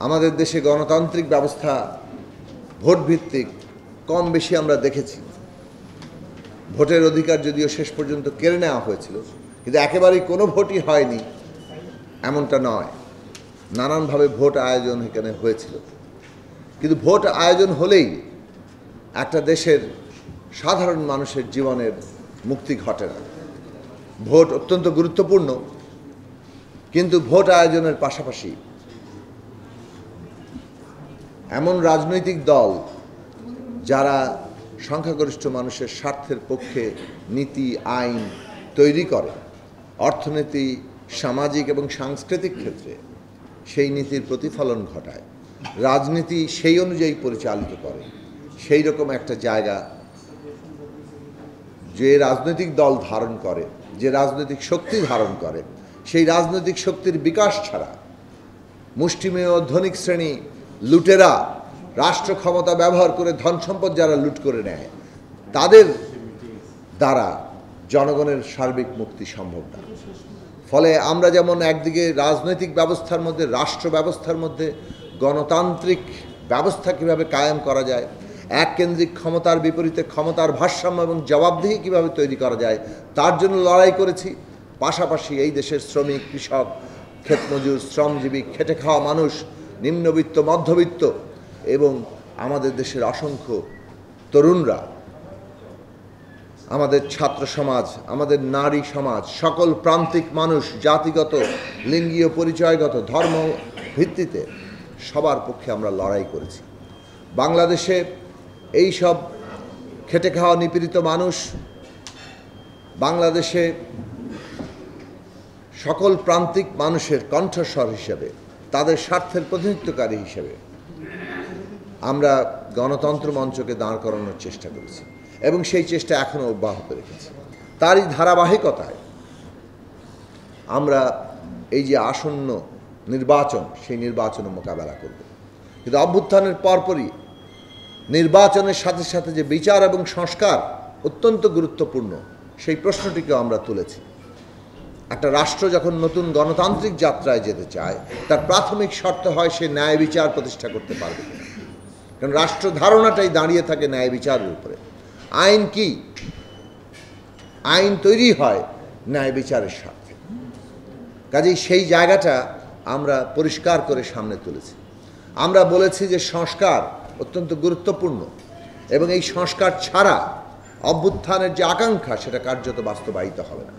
আমাদের দেশে গণতান্ত্রিক ব্যবস্থা ভোট ভিত্তিক কম বেশি আমরা দেখেছি। ভোটের অধিকার যদিও শেষ পর্যন্ত কেড়ে নেওয়া হয়েছিল, কিন্তু একেবারেই কোনো ভোটই হয়নি এমনটা নয়। নানানভাবে ভোট আয়োজন এখানে হয়েছিল, কিন্তু ভোট আয়োজন হলেই একটা দেশের সাধারণ মানুষের জীবনের মুক্তি ঘটে না। ভোট অত্যন্ত গুরুত্বপূর্ণ, কিন্তু ভোট আয়োজনের পাশাপাশি এমন রাজনৈতিক দল যারা সংখ্যাগরিষ্ঠ মানুষের স্বার্থের পক্ষে নীতি আইন তৈরি করে, অর্থনীতি, সামাজিক এবং সাংস্কৃতিক ক্ষেত্রে সেই নীতির প্রতিফলন ঘটায়, রাজনীতি সেই অনুযায়ী পরিচালিত করে, সেই রকম একটা জায়গা যে রাজনৈতিক দল ধারণ করে, যে রাজনৈতিক শক্তি ধারণ করে, সেই রাজনৈতিক শক্তির বিকাশ ছাড়া মুষ্টিমেয় ধনিক শ্রেণী লুটেরা রাষ্ট্র ক্ষমতা ব্যবহার করে ধন সম্পদ যারা লুট করে নেয়, তাদের দ্বারা জনগণের সার্বিক মুক্তি সম্ভব না। ফলে আমরা যেমন একদিকে রাজনৈতিক ব্যবস্থার মধ্যে, রাষ্ট্র ব্যবস্থার মধ্যে গণতান্ত্রিক ব্যবস্থা কীভাবে কায়েম করা যায়, এককেন্দ্রিক ক্ষমতার বিপরীতে ক্ষমতার ভারসাম্য এবং জবাবদিহি কীভাবে তৈরি করা যায়, তার জন্য লড়াই করেছি। পাশাপাশি এই দেশের শ্রমিক, কৃষক, ক্ষেতমজুর, শ্রমজীবী, খেটে খাওয়া মানুষ, নিম্নবিত্ত, মধ্যবিত্ত এবং আমাদের দেশের অসংখ্য তরুণরা, আমাদের ছাত্র সমাজ, আমাদের নারী সমাজ, সকল প্রান্তিক মানুষ, জাতিগত, লিঙ্গীয়, পরিচয়গত, ধর্ম ভিত্তিতে সবার পক্ষে আমরা লড়াই করেছি। বাংলাদেশে এই সব খেটে খাওয়া নিপীড়িত মানুষ, বাংলাদেশে সকল প্রান্তিক মানুষের কণ্ঠস্বর হিসেবে, তাদের স্বার্থের প্রতিনিধিত্বকারী হিসেবে আমরা গণতন্ত্র মঞ্চকে দাঁড় করানোর চেষ্টা করেছি এবং সেই চেষ্টা এখনও অব্যাহত রেখেছি। তারই ধারাবাহিকতায় আমরা এই যে আসন্ন নির্বাচন, সেই নির্বাচনে মোকাবেলা করব। কিন্তু অভ্যুত্থানের পরপরই নির্বাচনের সাথে সাথে যে বিচার এবং সংস্কার অত্যন্ত গুরুত্বপূর্ণ, সেই প্রশ্নটিকেও আমরা তুলেছি। একটা রাষ্ট্র যখন নতুন গণতান্ত্রিক যাত্রায় যেতে চায়, তার প্রাথমিক শর্ত হয় সে ন্যায় বিচার প্রতিষ্ঠা করতে পারবে কিনা। কারণ রাষ্ট্র ধারণাটাই দাঁড়িয়ে থাকে ন্যায় বিচারের উপরে। আইন কি? আইন তৈরি হয় ন্যায় বিচারের স্বার্থে। কাজেই সেই জায়গাটা আমরা পরিষ্কার করে সামনে তুলেছি। আমরা বলেছি যে সংস্কার অত্যন্ত গুরুত্বপূর্ণ এবং এই সংস্কার ছাড়া অভ্যুত্থানের যে আকাঙ্ক্ষা, সেটা কার্যত বাস্তবায়িত হবে না।